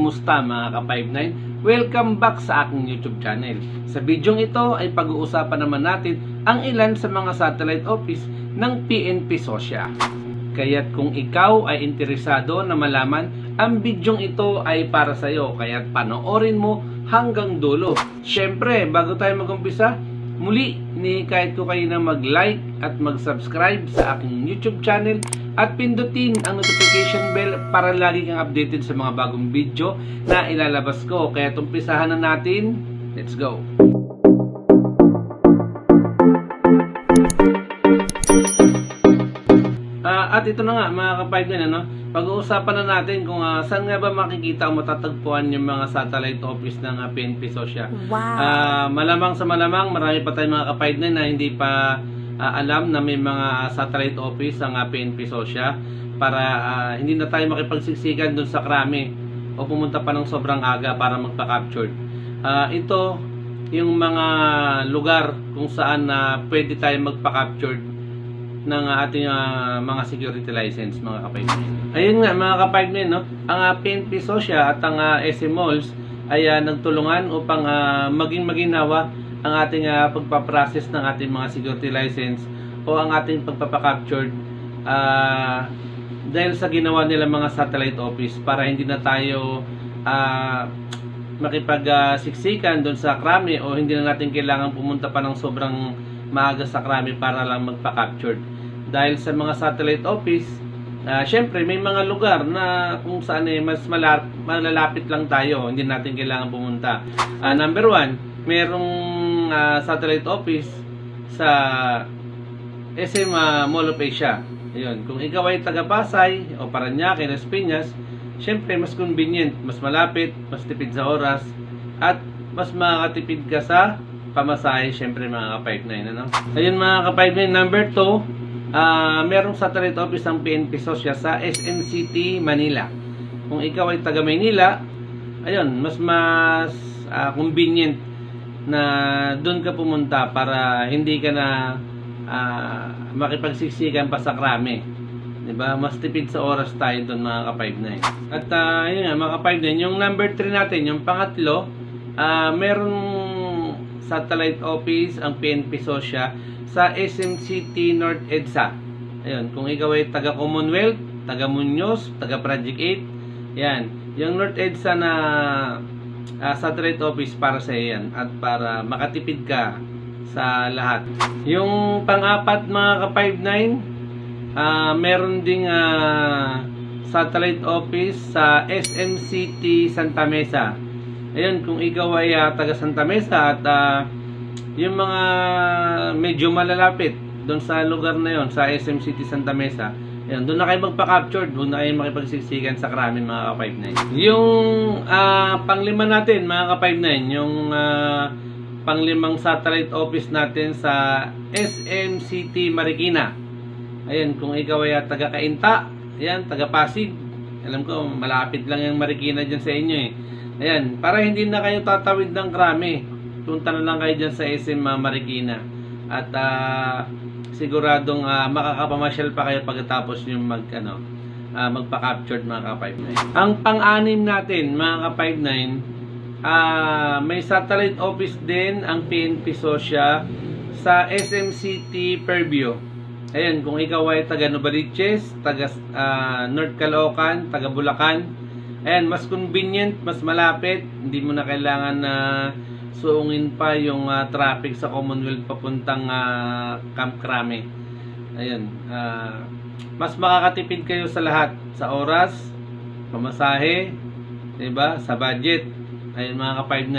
Kumusta mga ka-59? Welcome back sa aking YouTube channel. Sa bidyong ito ay pag-uusapan naman natin ang ilan sa mga satellite office ng PNP Sosya. Kaya't kung ikaw ay interesado na malaman, ang bidyong ito ay para sa iyo. Kaya't panoorin mo hanggang dulo. Syempre, bago tayo mag-umpisa, muli, hinihikayat ko kayo na mag-like at mag-subscribe sa aking YouTube channel at pindutin ang notification bell para lagi kang updated sa mga bagong video na ilalabas ko. Kaya umpisahan na natin. Let's go! At ito na nga mga ka-59, pag-uusapan na natin kung saan nga ba makikita o matatagpuan yung mga satellite office ng PNP Sosya. Wow! Malamang sa malamang, marami pa tayong mga ka-59 na hindi pa alam na may mga satellite office ang PNP Sosya para hindi na tayo makipagsiksikan dun sa krami o pumunta pa ng sobrang aga para magpa-capture. Ito yung mga lugar kung saan pwede tayo magpa-capture ng ating mga security license, mga ka-59. Ayun nga mga ka-59, ang PNP Sosya at ang SM Malls ay nagtulungan upang maging maginawa ang ating pagpaprocess ng ating mga security license o ang ating pagpapacapture dahil sa ginawa nila mga satellite office para hindi na tayo makipagsiksikan doon sa krami o hindi na natin kailangan pumunta pa ng sobrang maaga sa krami para lang magpa-capture. Dahil sa mga satellite office, syempre may mga lugar na kung saan mas malalapit lang tayo, hindi natin kailangan pumunta. Number 1, merong satellite office sa SM Mall of Asia. Ayun, kung ikaw ay taga Pasay o Parañaque, Las Piñas, syempre mas convenient, mas malapit, mas tipid sa oras, at mas makakatipid ka sa pamasahe, syempre mga ka-59, Ayun mga ka-59, number 2, merong satellite office ng PNP Sosya sa SM City, Manila. Kung ikaw ay taga Maynila, ayun, mas convenient na doon ka pumunta para hindi ka na makipagsiksikan pa sa krami. Diba? Mas tipid sa oras tayo doon mga ka-59. At yun nga mga ka-59, yung number 3 natin, yung pangatlo, merong satellite office ang PNP Sosya sa SM City North EDSA. Ayun, kung ikaw ay taga Commonwealth, taga Muñoz, taga Project 8, yan, yung North EDSA na satellite office para sa yan at para makatipid ka sa lahat. Yung pang-apat mga ka-59, meron ding satellite office sa SM City Santa Mesa. Ayun, kung ikaw ay taga Santa Mesa at yung mga medyo malalapit doon sa lugar na yon sa SM City Santa Mesa, ayun, doon na kayo magpa-capture, doon na kayo makipagsiksikan sa krami mga ka-59. Yung panglima natin mga ka-59, yung panglimang satellite office natin sa SM City Marikina. Ayun, kung ikaw ay taga Cainta, ayan, taga Pasig, alam ko malapit lang yung Marikina dyan sa inyo Ayan, para hindi na kayo tatawid ng krami, punta na lang kayo dyan sa SM Marikina. At siguradong makakapamasyal pa kayo pagkatapos yung magpa-captured mga ka-59. Ang pang-anim natin mga ka-59, may satellite office din ang PNP Sosya sa SM City Fairview. Ayun, kung ikaw ay taga Novaliches, taga North Caloocan, taga Bulacan, ayan, mas convenient, mas malapit, hindi mo na kailangan na suungin pa yung traffic sa Commonwealth papuntang Camp Crame. Ayun, mas makakatipid kayo sa lahat, sa oras, pamasahe, diba? Sa budget. Ayun mga ka-59.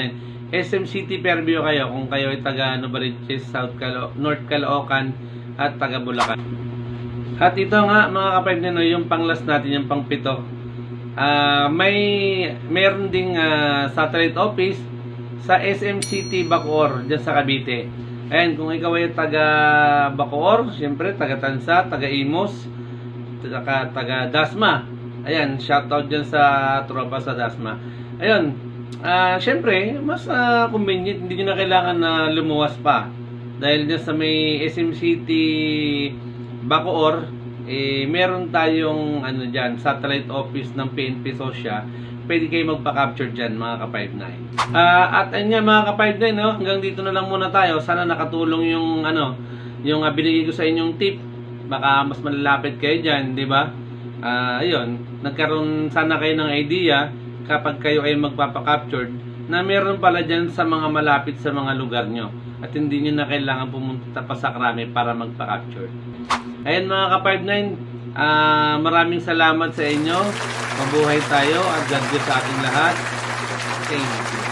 SM City Fairview kayo kung kayo ay taga Novaliches, North Caloocan at taga Bulacan. At ito nga mga ka-59, yung panglas natin, yung pang-pito. Meron ding satellite office sa SM City Bacoor dyan sa Cavite. Ayan, kung ikaw ay taga Bacoor, siyempre taga Tansa, taga Imos, taga Dasma. Ayan, shoutout dyan sa tropa sa Dasma. Ayun, siyempre mas convenient, hindi nyo na kailangan na lumuwas pa dahil dyan sa may SM City Bacoor, meron tayong satellite office ng PNP Sosya pwede kayo magpa-capture dyan mga ka-59. At ayun nga mga ka-59, no? Hanggang dito na lang muna tayo. Sana nakatulong yung yung binigay ko sa inyong tip. Baka mas malalapit kayo dyan, di ba? Ayun, nagkaroon sana kayo ng idea kapag kayo ay magpapa-capture na meron pala dyan sa mga malapit sa mga lugar nyo. At hindi nyo na kailangan pumunta pa sa Krami para magpa-capture. Ayun mga ka-59, maraming salamat sa inyo. Mabuhay tayo at God bless sa ating lahat. Thank you.